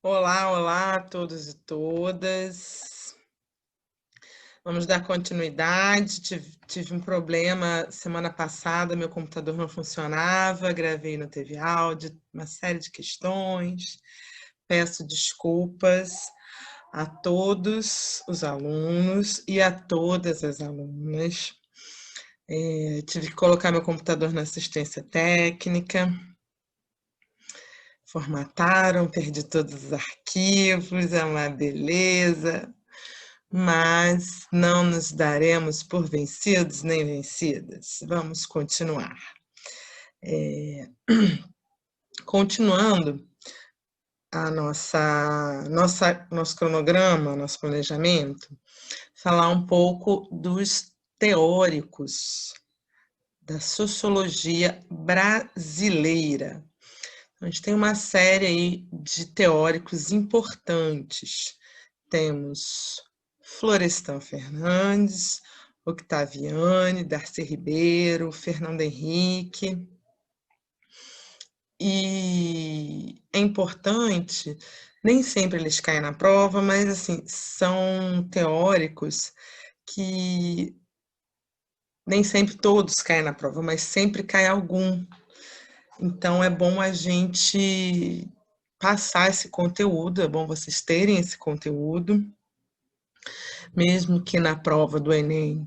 Olá, olá a todos e todas. Vamos dar continuidade. Tive um problema semana passada, meu computador não funcionava, gravei, não teve áudio, uma série de questões. Peço desculpas a todos os alunos e a todas as alunas. Tive que colocar meu computador na assistência técnica. Formataram, perdi todos os arquivos, é uma beleza, mas não nos daremos por vencidos nem vencidas. Vamos continuar. Continuando a nosso cronograma, nosso planejamento, falar um pouco dos teóricos da sociologia brasileira. A gente tem uma série aí de teóricos importantes. Temos Florestan Fernandes, Octaviani, Darcy Ribeiro, Fernando Henrique. E é importante, nem sempre eles caem na prova, mas assim, são teóricos que nem sempre todos caem na prova, mas sempre cai algum. Então é bom a gente passar esse conteúdo, é bom vocês terem esse conteúdo, mesmo que na prova do Enem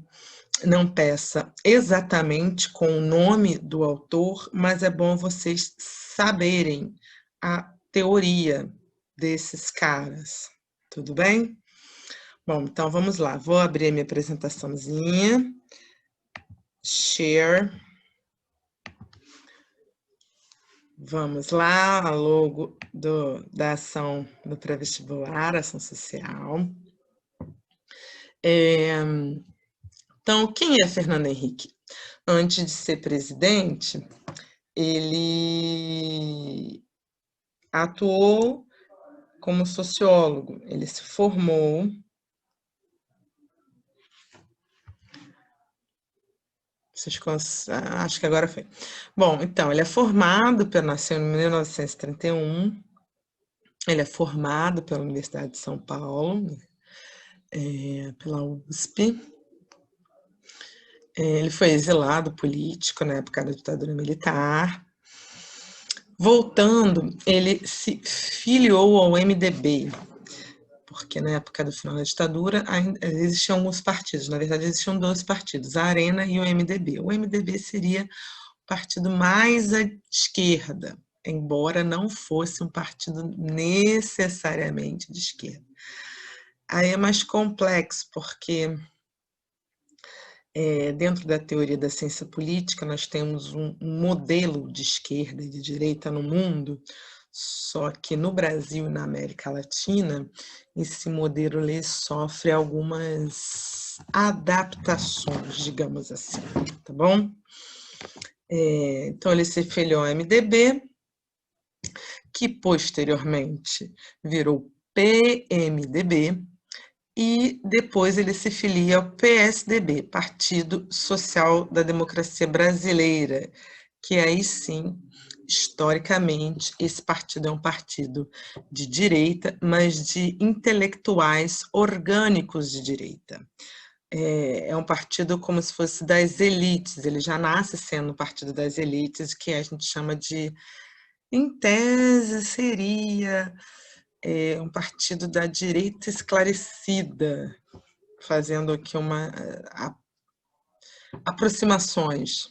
não peça exatamente com o nome do autor, mas é bom vocês saberem a teoria desses caras, tudo bem? Bom, então vamos lá, vou abrir a minha apresentaçãozinha, share. Vamos lá, a logo da ação do pré-vestibular, ação social. Então, quem é Fernando Henrique? Antes de ser presidente, ele atuou como sociólogo, ele se formou. Acho que agora foi. Bom, então, ele é formado, nasceu em 1931, ele é formado pela Universidade de São Paulo, pela USP. Ele foi exilado político na época da ditadura militar. Voltando, ele se filiou ao MDB, porque na época do final da ditadura existiam alguns partidos, na verdade existiam 2 partidos, a Arena e o MDB. O MDB seria o partido mais à esquerda, embora não fosse um partido necessariamente de esquerda. Aí é mais complexo, porque dentro da teoria da ciência política, nós temos um modelo de esquerda e de direita no mundo, só que no Brasil e na América Latina, esse modelo ele sofre algumas adaptações, digamos assim, tá bom? Então, ele se filiou ao MDB, que posteriormente virou PMDB, e depois ele se filia ao PSDB, Partido Social da Democracia Brasileira, que aí sim, historicamente, esse partido é um partido de direita, mas de intelectuais orgânicos de direita. É um partido como se fosse das elites, ele já nasce sendo um partido das elites, que a gente chama de, em tese, seria um partido da direita esclarecida, fazendo aqui aproximações.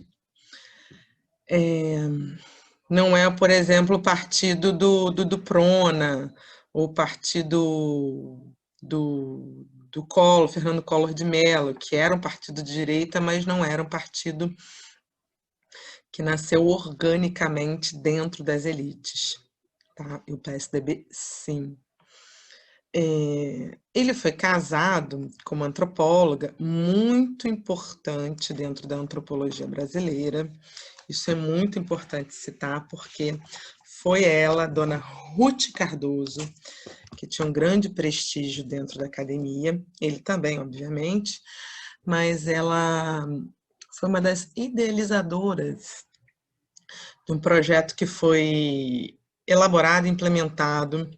Não é, por exemplo, o partido do Prona, ou o partido do Collor, Fernando Collor de Mello, que era um partido de direita, mas não era um partido que nasceu organicamente dentro das elites. Tá? E o PSDB, sim. Ele foi casado com uma antropóloga muito importante dentro da antropologia brasileira. Isso é muito importante citar, porque foi ela, dona Ruth Cardoso, que tinha um grande prestígio dentro da academia, ele também, obviamente, mas ela foi uma das idealizadoras de um projeto que foi elaborado e implementado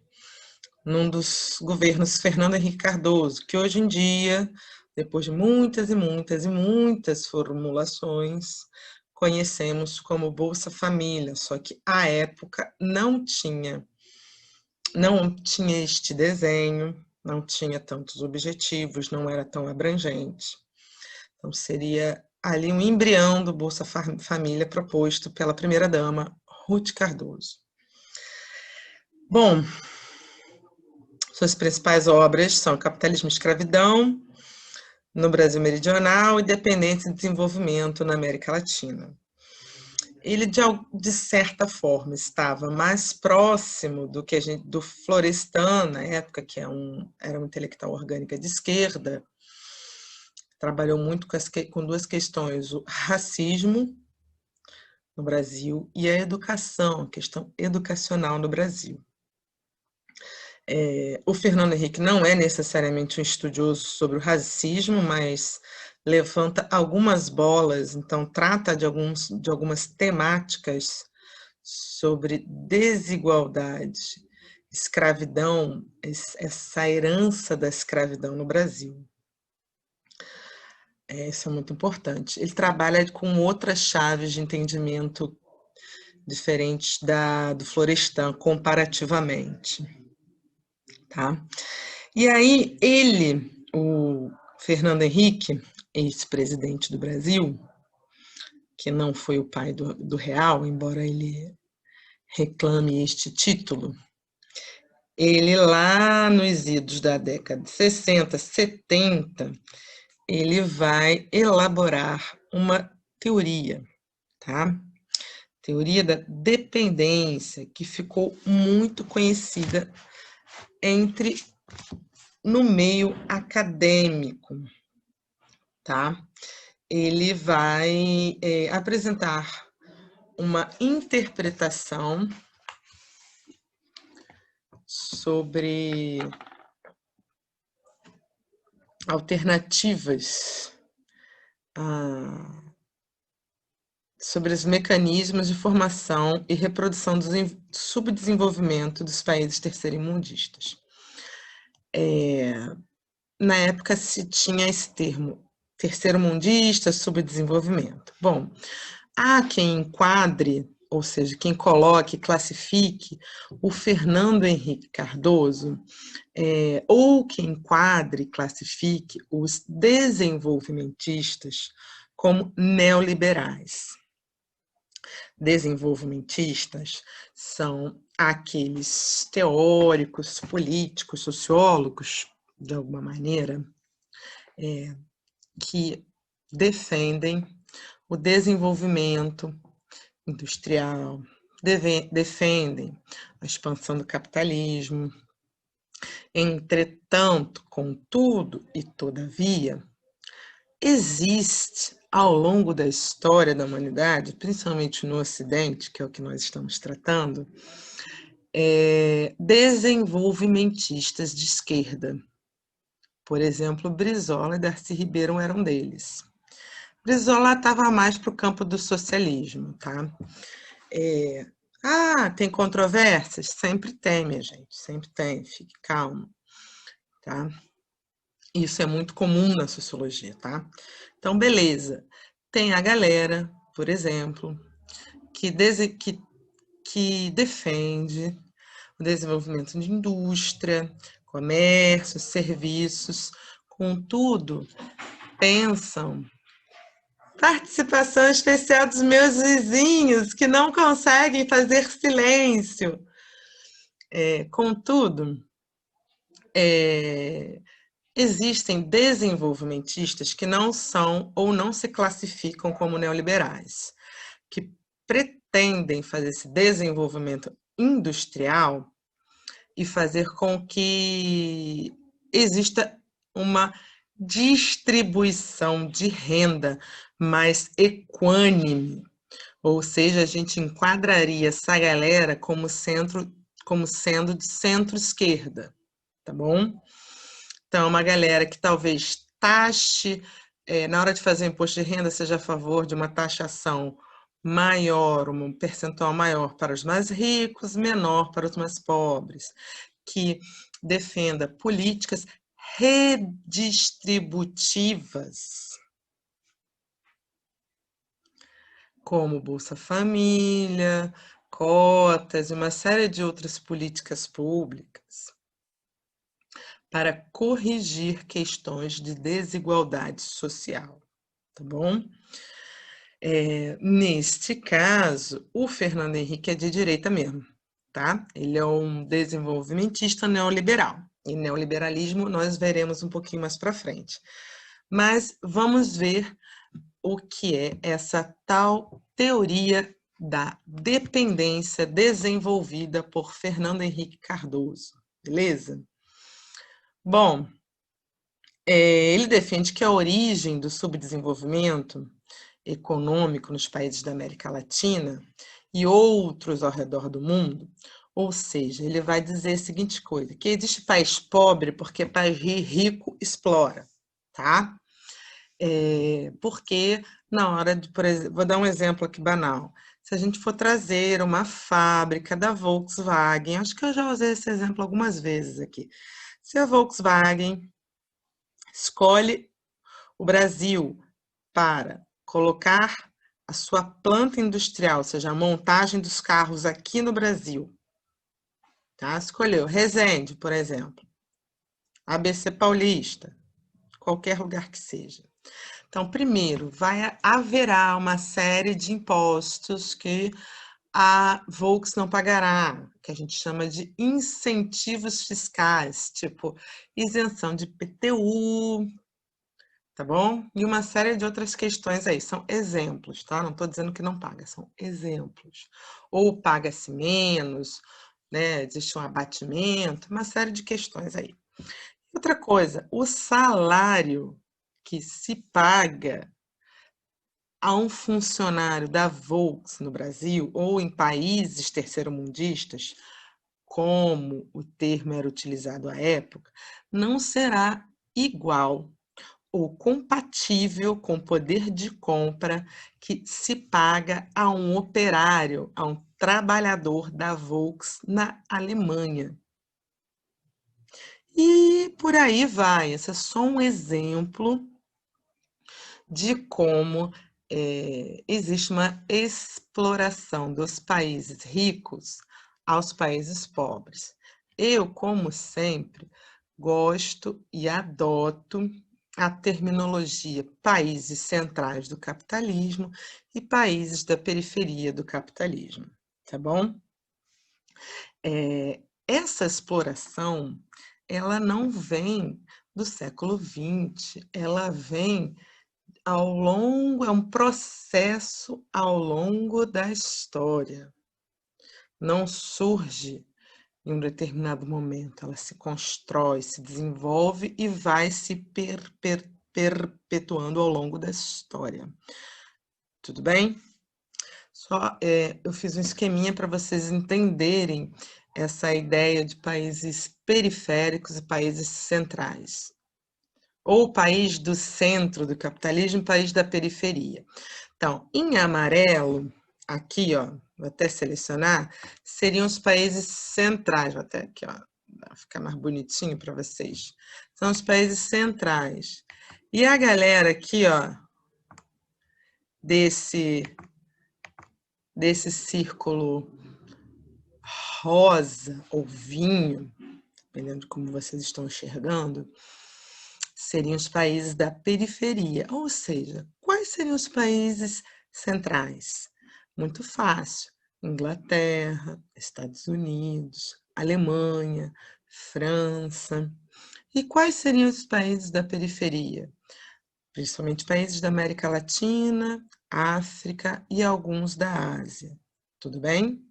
num dos governos Fernando Henrique Cardoso, que hoje em dia, depois de muitas e muitas e muitas formulações, conhecemos como Bolsa Família, só que à época não tinha este desenho, não tinha tantos objetivos, não era tão abrangente. Então, seria ali um embrião do Bolsa Família proposto pela primeira-dama, Ruth Cardoso. Bom, suas principais obras são Capitalismo e Escravidão no Brasil Meridional e Dependência e Desenvolvimento na América Latina. Ele, de certa forma, estava mais próximo do que do Florestan, na época, que era um intelectual orgânica de esquerda. Trabalhou muito com duas questões, o racismo no Brasil e a educação, a questão educacional no Brasil. O Fernando Henrique não é necessariamente um estudioso sobre o racismo, mas levanta algumas bolas, então trata de algumas temáticas sobre desigualdade, escravidão, essa herança da escravidão no Brasil. Isso é muito importante. Ele trabalha com outras chaves de entendimento diferentes do Florestan, comparativamente. Tá? E aí ele, o Fernando Henrique, ex-presidente do Brasil, que não foi o pai do Real, embora ele reclame este título, ele lá nos idos da década de 60, 70, ele vai elaborar uma teoria, tá? Teoria da dependência, que ficou muito conhecida no meio acadêmico, tá? Ele vai apresentar uma interpretação sobre alternativas sobre os mecanismos de formação e reprodução do subdesenvolvimento dos países terceiro-mundistas. Na época se tinha esse termo, terceiro-mundista, subdesenvolvimento. Bom, há quem enquadre, ou seja, quem coloque, classifique o Fernando Henrique Cardoso, ou quem enquadre, classifique os desenvolvimentistas como neoliberais. Desenvolvimentistas são aqueles teóricos, políticos, sociólogos, de alguma maneira, que defendem o desenvolvimento industrial, defendem a expansão do capitalismo. Entretanto, contudo e todavia, existe ao longo da história da humanidade, principalmente no Ocidente, que é o que nós estamos tratando, desenvolvimentistas de esquerda. Por exemplo, Brizola e Darcy Ribeiro eram deles. Brizola estava mais para o campo do socialismo, tá? Tem controvérsias? Sempre tem, minha gente, sempre tem, fique calmo, tá? Isso é muito comum na sociologia, tá? Então, beleza. Tem a galera, por exemplo, que defende o desenvolvimento de indústria, comércio, serviços, contudo, pensam participação especial dos meus vizinhos que não conseguem fazer silêncio. Contudo, existem desenvolvimentistas que não são ou não se classificam como neoliberais, que pretendem fazer esse desenvolvimento industrial e fazer com que exista uma distribuição de renda mais equânime, ou seja, a gente enquadraria essa galera como sendo de centro-esquerda, tá bom? Então, uma galera que talvez taxe, na hora de fazer imposto de renda, seja a favor de uma taxação maior, um percentual maior para os mais ricos, menor para os mais pobres, que defenda políticas redistributivas, como Bolsa Família, cotas e uma série de outras políticas públicas para corrigir questões de desigualdade social, tá bom? Neste caso, o Fernando Henrique é de direita mesmo, tá? Ele é um desenvolvimentista neoliberal. E neoliberalismo nós veremos um pouquinho mais para frente. Mas vamos ver o que é essa tal teoria da dependência desenvolvida por Fernando Henrique Cardoso, beleza? Bom, ele defende que a origem do subdesenvolvimento econômico nos países da América Latina e outros ao redor do mundo, ou seja, ele vai dizer a seguinte coisa, que existe país pobre porque país rico explora, tá? Porque na hora de, por exemplo, vou dar um exemplo aqui banal, se a gente for trazer uma fábrica da Volkswagen, acho que eu já usei esse exemplo algumas vezes aqui, se a Volkswagen escolhe o Brasil para colocar a sua planta industrial, ou seja, a montagem dos carros aqui no Brasil, tá? Escolheu Resende, por exemplo, ABC Paulista, qualquer lugar que seja. Então, primeiro, haverá uma série de impostos que a Volks não pagará, que a gente chama de incentivos fiscais, tipo isenção de IPTU, tá bom? E uma série de outras questões aí, são exemplos, tá? Não estou dizendo que não paga, são exemplos. Ou paga-se menos, né? Existe um abatimento, uma série de questões aí. Outra coisa, o salário que se paga a um funcionário da Volks no Brasil ou em países terceiro-mundistas, como o termo era utilizado à época, não será igual ou compatível com o poder de compra que se paga a um operário, a um trabalhador da Volks na Alemanha. E por aí vai. Esse é só um exemplo de como existe uma exploração dos países ricos aos países pobres. Eu, como sempre, gosto e adoto a terminologia países centrais do capitalismo e países da periferia do capitalismo, tá bom? Essa exploração, ela não vem do século XX, ela vem ao longo, é um processo ao longo da história. Não surge em um determinado momento, ela se constrói, se desenvolve e vai se perpetuando ao longo da história. Tudo bem? Só eu fiz um esqueminha para vocês entenderem essa ideia de países periféricos e países centrais. Ou país do centro do capitalismo, país da periferia. Então, em amarelo, aqui, ó, vou até selecionar, seriam os países centrais. Vou até aqui, ó, ficar mais bonitinho para vocês. São os países centrais. E a galera aqui, ó, desse círculo rosa ou vinho, dependendo de como vocês estão enxergando, seriam os países da periferia. Ou seja, quais seriam os países centrais? Muito fácil. Inglaterra, Estados Unidos, Alemanha, França. E quais seriam os países da periferia? Principalmente países da América Latina, África e alguns da Ásia. Tudo bem?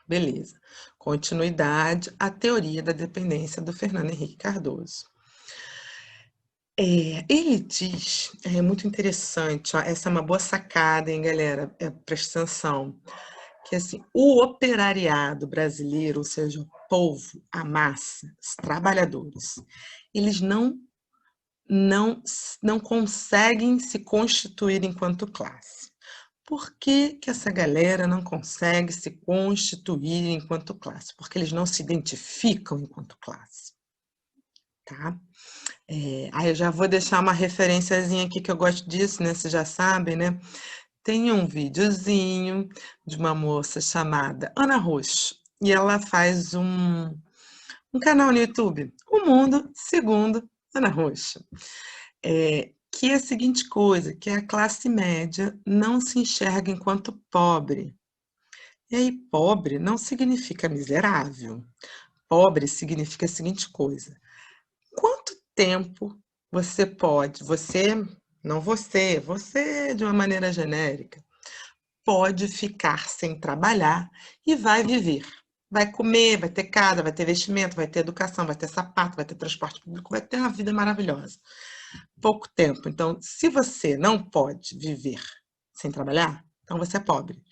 Beleza. Continuidade à teoria da dependência do Fernando Henrique Cardoso. Ele diz, é muito interessante, ó, essa é uma boa sacada, hein, galera? Presta atenção, que assim, o operariado brasileiro, ou seja, o povo, a massa, os trabalhadores, eles não conseguem se constituir enquanto classe. Por que que essa galera não consegue se constituir enquanto classe? Porque eles não se identificam enquanto classe, tá? Aí eu já vou deixar uma referenciazinha aqui que eu gosto disso, né? Vocês já sabem, né? Tem um videozinho de uma moça chamada Ana Roxo e ela faz um canal no YouTube, O Mundo Segundo Ana Roxo. Que é a seguinte coisa, que a classe média não se enxerga enquanto pobre. E aí, pobre não significa miserável. Pobre significa a seguinte coisa: quanto tempo você pode, não você de uma maneira genérica, pode ficar sem trabalhar e vai viver. Vai comer, vai ter casa, vai ter vestimento, vai ter educação, vai ter sapato, vai ter transporte público, vai ter uma vida maravilhosa. Pouco tempo. Então, se você não pode viver sem trabalhar, então você é pobre.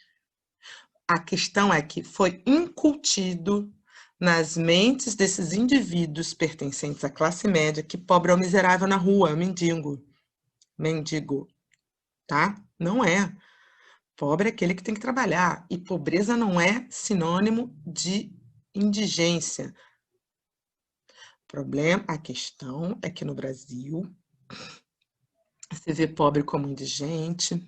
A questão é que foi incutido nas mentes desses indivíduos pertencentes à classe média que pobre é o miserável na rua, é o mendigo. Mendigo, tá? Não é. Pobre é aquele que tem que trabalhar. E pobreza não é sinônimo de indigência. A questão é que no Brasil você vê pobre como indigente,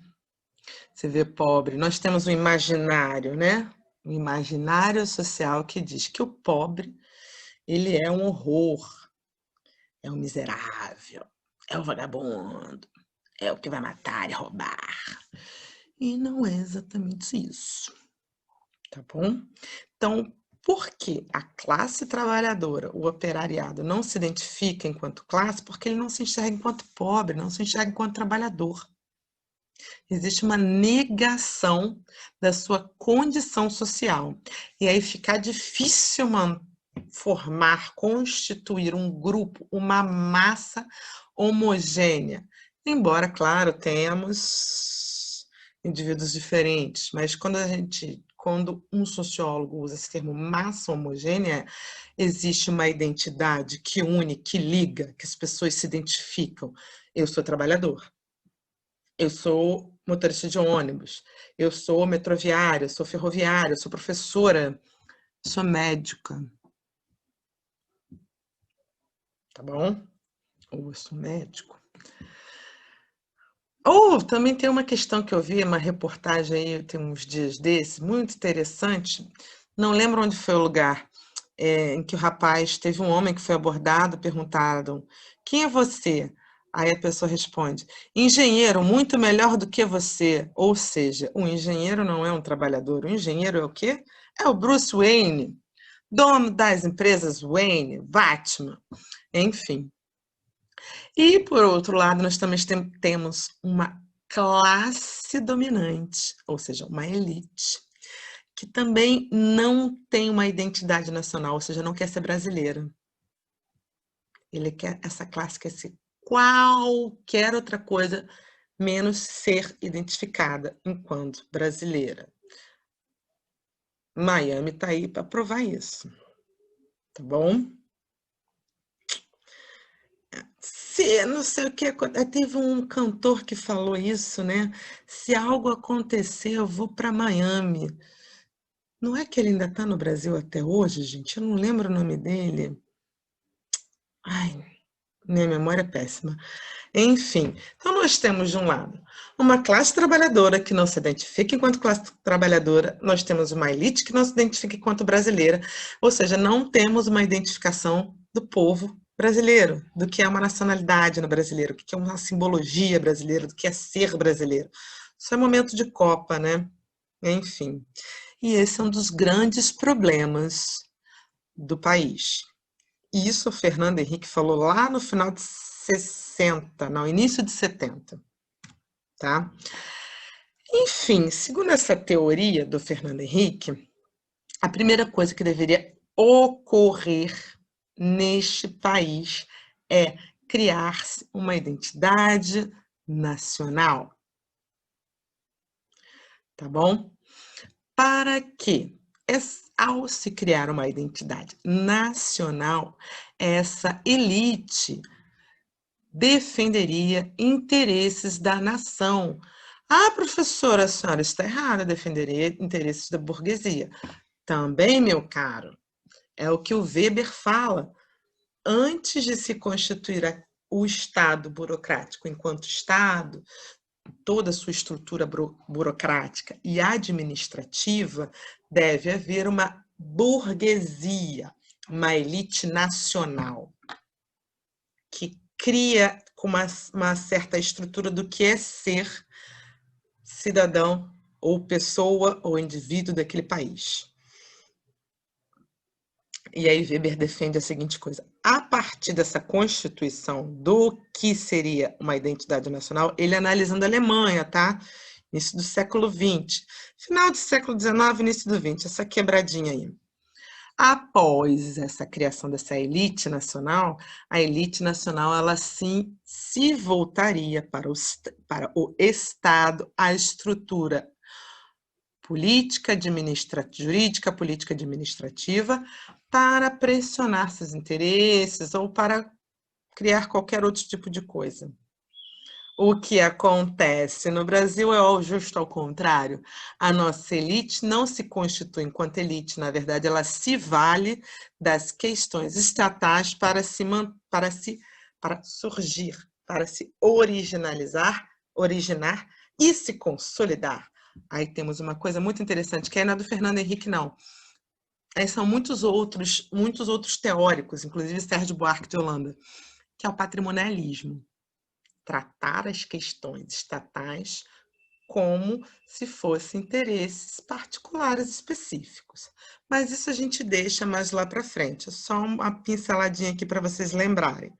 você vê pobre. Nós temos um imaginário, né? Um imaginário social que diz que o pobre, ele é um horror, é um miserável, é o vagabundo, é o que vai matar e roubar. E não é exatamente isso, tá bom? Então, por que a classe trabalhadora, o operariado, não se identifica enquanto classe? Porque ele não se enxerga enquanto pobre, não se enxerga enquanto trabalhador. Existe uma negação da sua condição social. E aí fica difícil formar, constituir um grupo, uma massa homogênea. Embora, claro, tenhamos indivíduos diferentes, mas quando um sociólogo usa esse termo massa homogênea, existe uma identidade que une, que liga, que as pessoas se identificam. Eu sou trabalhador. Eu sou motorista de ônibus, eu sou metroviária, eu sou ferroviária, eu sou professora, sou médica, tá bom? Ou eu sou médico. Ou também tem uma questão que eu vi, uma reportagem aí, tem uns dias desses, muito interessante, não lembro onde foi o lugar, em que o rapaz teve um homem que foi abordado, perguntaram, quem é você? Aí a pessoa responde, engenheiro, muito melhor do que você. Ou seja, o engenheiro não é um trabalhador, o engenheiro é o quê? É o Bruce Wayne, dono das empresas Wayne, Batman, enfim. E, por outro lado, nós também temos uma classe dominante, ou seja, uma elite, que também não tem uma identidade nacional, ou seja, não quer ser brasileira. Essa classe quer ser qualquer outra coisa, menos ser identificada enquanto brasileira. Miami está aí para provar isso, tá bom? Se não sei o que teve um cantor que falou isso, né? Se algo acontecer, eu vou para Miami. Não é que ele ainda está no Brasil até hoje, gente? Eu não lembro o nome dele. Ai, minha memória é péssima. Enfim, então nós temos de um lado uma classe trabalhadora que não se identifica enquanto classe trabalhadora, nós temos uma elite que não se identifica enquanto brasileira, ou seja, não temos uma identificação do povo brasileiro, do que é uma nacionalidade no brasileiro, do que é uma simbologia brasileira, do que é ser brasileiro. Isso é momento de Copa, né? Enfim. E esse é um dos grandes problemas do país. Isso o Fernando Henrique falou lá no final de 60, não, início de 70, tá? Enfim, segundo essa teoria do Fernando Henrique, a primeira coisa que deveria ocorrer neste país é criar-se uma identidade nacional, tá bom? Para que, ao se criar uma identidade nacional, essa elite defenderia interesses da nação, Ah, professora, a senhora está errada, defenderia interesses da burguesia. Também, meu caro, é o que o Weber fala. Antes de se constituir o Estado burocrático enquanto Estado, toda a sua estrutura burocrática e administrativa, deve haver uma burguesia, uma elite nacional, que cria com uma certa estrutura do que é ser cidadão ou pessoa ou indivíduo daquele país. E aí Weber defende a seguinte coisa: a partir dessa constituição do que seria uma identidade nacional, ele analisando a Alemanha, tá? Início do século XX, final do século XIX, início do XX, essa quebradinha aí. Após essa criação dessa elite nacional, a elite nacional ela sim se voltaria para o Estado, a estrutura jurídica, política administrativa, para pressionar seus interesses ou para criar qualquer outro tipo de coisa. O que acontece no Brasil é justo ao contrário. A nossa elite não se constitui enquanto elite, na verdade, ela se vale das questões estatais para surgir, para se originar e se consolidar. Aí temos uma coisa muito interessante, que é na do Fernando Henrique, não. Aí são muitos outros teóricos, inclusive Sérgio Buarque de Holanda, que é o patrimonialismo. Tratar as questões estatais como se fossem interesses particulares específicos. Mas isso a gente deixa mais lá para frente, é só uma pinceladinha aqui para vocês lembrarem.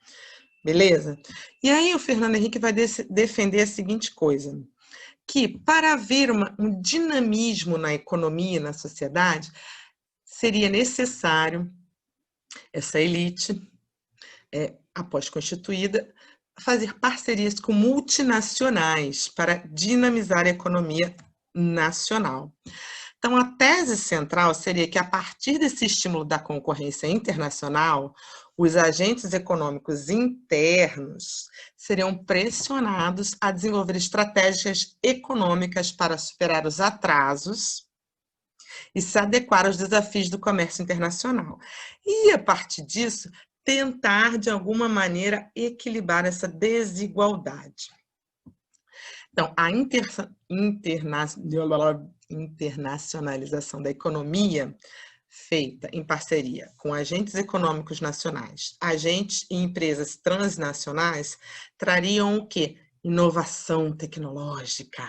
Beleza? E aí o Fernando Henrique vai defender a seguinte coisa, que para haver um dinamismo na economia e na sociedade, seria necessário essa elite, após constituída, fazer parcerias com multinacionais para dinamizar a economia nacional. Então, a tese central seria que, a partir desse estímulo da concorrência internacional, os agentes econômicos internos seriam pressionados a desenvolver estratégias econômicas para superar os atrasos e se adequar aos desafios do comércio internacional. E, a partir disso, tentar, de alguma maneira, equilibrar essa desigualdade. Então, a internacionalização da economia, feita em parceria com agentes econômicos nacionais, agentes e empresas transnacionais, trariam o quê? Inovação tecnológica.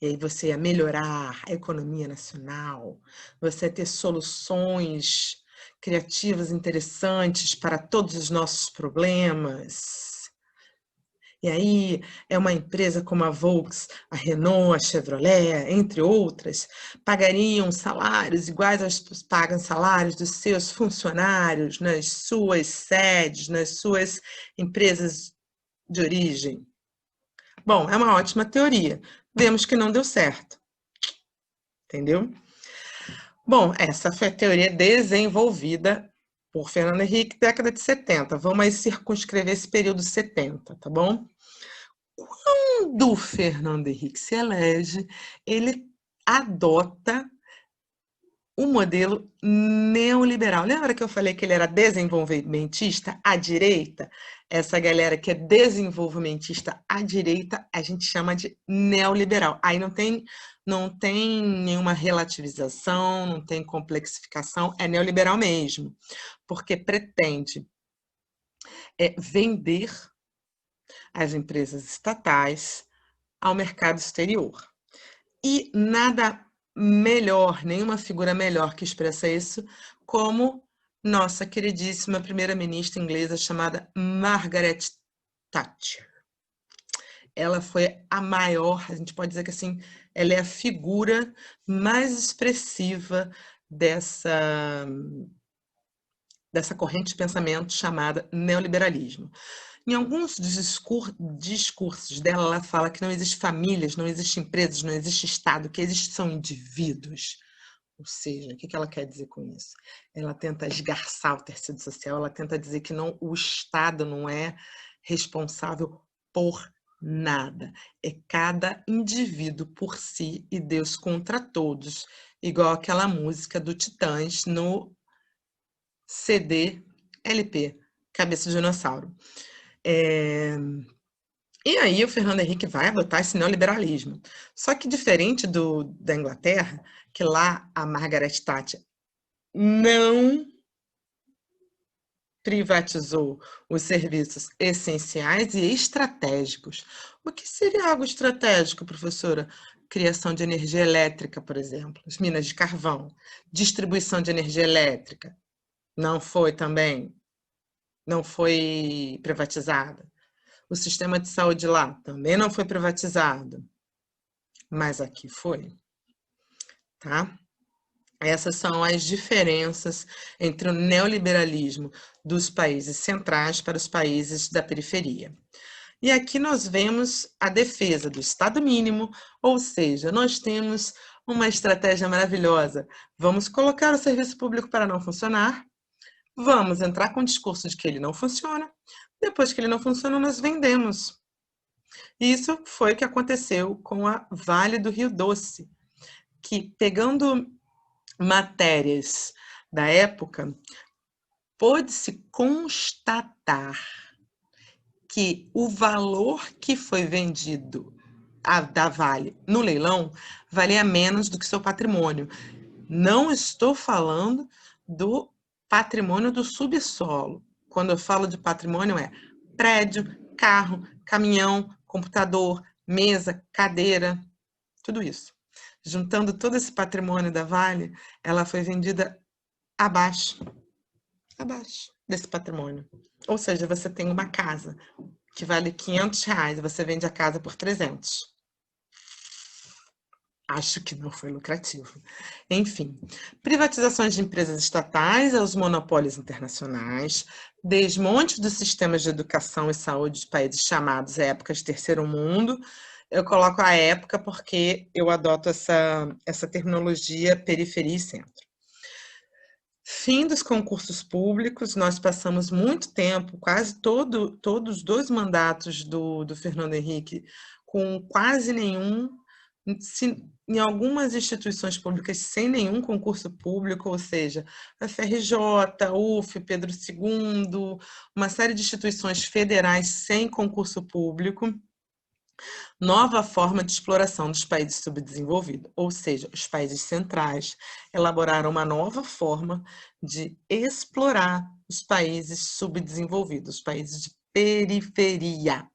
E aí você ia melhorar a economia nacional, você ia ter soluções criativas interessantes para todos os nossos problemas. E aí é uma empresa como a Volks, a Renault, a Chevrolet, entre outras, pagariam salários iguais aos que pagam salários dos seus funcionários nas suas sedes, nas suas empresas de origem. Bom, é uma ótima teoria. Vemos que não deu certo. Entendeu? Bom, essa foi a teoria desenvolvida por Fernando Henrique, década de 70. Vamos aí circunscrever esse período 70, tá bom? Quando o Fernando Henrique se elege, ele adota o modelo neoliberal. Lembra que eu falei que ele era desenvolvimentista à direita? Essa galera que é desenvolvimentista à direita, a gente chama de neoliberal. Aí não tem nenhuma relativização, não tem complexificação, é neoliberal mesmo, porque pretende vender as empresas estatais ao mercado exterior. E nada melhor, nenhuma figura melhor que expressa isso, como nossa queridíssima primeira-ministra inglesa chamada Margaret Thatcher. Ela foi a maior, a gente pode dizer que assim, ela é a figura mais expressiva dessa corrente de pensamento chamada neoliberalismo. Em alguns dos discursos dela, ela fala que não existe famílias, não existe empresas, não existe Estado, que existem são indivíduos. Ou seja, o que ela quer dizer com isso? Ela tenta esgarçar o tecido social, ela tenta dizer que o Estado não é responsável por Nada. É cada indivíduo por si e Deus contra todos, igual aquela música do Titãs no CD LP, Cabeça de Dinossauro. E aí o Fernando Henrique vai adotar esse neoliberalismo. Só que diferente da Inglaterra, que lá a Margaret Thatcher não privatizou os serviços essenciais e estratégicos. O que seria algo estratégico, professora? Criação de energia elétrica, por exemplo, as minas de carvão, distribuição de energia elétrica, não foi também, não foi privatizada. O sistema de saúde lá também não foi privatizado, mas aqui foi, tá? Essas são as diferenças entre o neoliberalismo dos países centrais para os países da periferia. E aqui nós vemos a defesa do Estado mínimo, ou seja, nós temos uma estratégia maravilhosa. Vamos colocar o serviço público para não funcionar, vamos entrar com o discurso de que ele não funciona, depois que ele não funciona, nós vendemos. Isso foi o que aconteceu com a Vale do Rio Doce, que pegando matérias da época, pôde-se constatar que o valor que foi vendido da Vale no leilão valia menos do que seu patrimônio. Não estou falando do patrimônio do subsolo. Quando eu falo de patrimônio, é prédio, carro, caminhão, computador, mesa, cadeira, tudo isso. Juntando todo esse patrimônio da Vale, ela foi vendida abaixo desse patrimônio. Ou seja, você tem uma casa que vale R$ 500, você vende a casa por 300. Acho que não foi lucrativo. Enfim, privatizações de empresas estatais aos monopólios internacionais, desmonte dos sistemas de educação e saúde de países chamados épocas de terceiro mundo. Eu coloco a época porque eu adoto essa terminologia periferia e centro. Fim dos concursos públicos, nós passamos muito tempo, quase todos os 2 mandatos do Fernando Henrique, com quase nenhum, em algumas instituições públicas sem nenhum concurso público, ou seja, a FRJ, UF, Pedro II, uma série de instituições federais sem concurso público. Nova forma de exploração dos países subdesenvolvidos, ou seja, os países centrais elaboraram uma nova forma de explorar os países subdesenvolvidos, os países de periferia,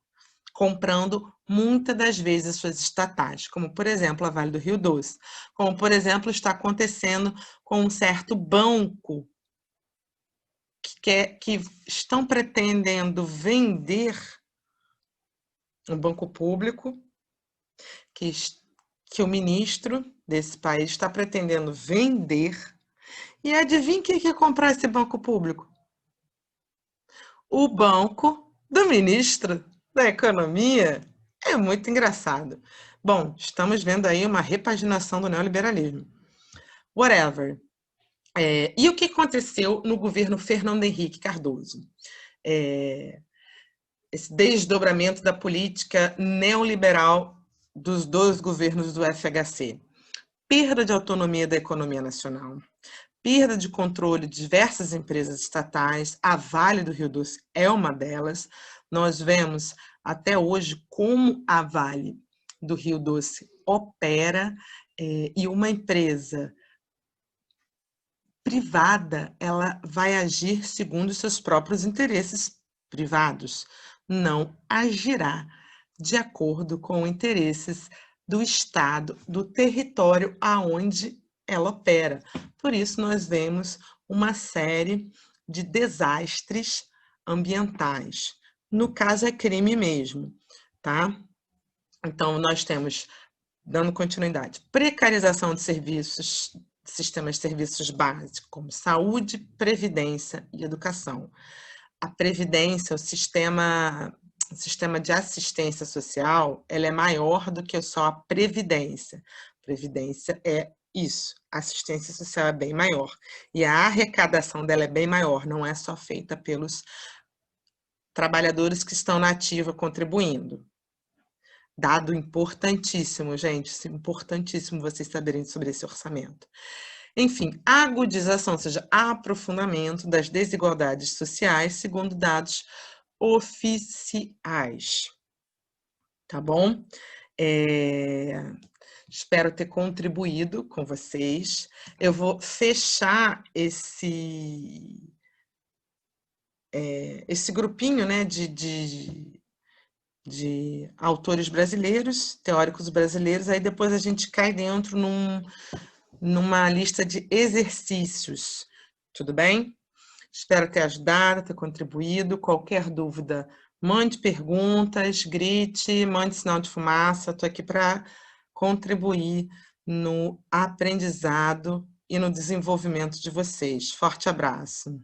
comprando muitas das vezes suas estatais, como por exemplo a Vale do Rio Doce, como por exemplo está acontecendo com um certo banco que estão pretendendo vender um banco público que o ministro desse país está pretendendo vender. E adivinha quem quer comprar esse banco público? O banco do ministro da Economia. É muito engraçado. Bom, estamos vendo aí uma repaginação do neoliberalismo. Whatever. E o que aconteceu no governo Fernando Henrique Cardoso? Esse desdobramento da política neoliberal dos 2 governos do FHC. Perda de autonomia da economia nacional, perda de controle de diversas empresas estatais, a Vale do Rio Doce é uma delas. Nós vemos até hoje como a Vale do Rio Doce opera e uma empresa privada, ela vai agir segundo seus próprios interesses privados, não agirá de acordo com interesses do Estado, do território aonde ela opera. Por isso, nós vemos uma série de desastres ambientais. No caso, é crime mesmo, tá? Então, nós temos, dando continuidade, precarização de serviços, sistemas de serviços básicos, como saúde, previdência e educação. A previdência, o sistema de assistência social, ela é maior do que só a previdência. Previdência é isso, a assistência social é bem maior. E a arrecadação dela é bem maior, não é só feita pelos trabalhadores que estão na ativa contribuindo. Dado importantíssimo, gente, importantíssimo vocês saberem sobre esse orçamento. Enfim, a agudização, ou seja, aprofundamento das desigualdades sociais, segundo dados oficiais. Tá bom? Espero ter contribuído com vocês. Eu vou fechar esse grupinho, né, de autores brasileiros, teóricos brasileiros, aí depois a gente cai dentro numa lista de exercícios, tudo bem? Espero ter ajudado, ter contribuído. Qualquer dúvida, mande perguntas, grite, mande sinal de fumaça. Estou aqui para contribuir no aprendizado e no desenvolvimento de vocês. Forte abraço.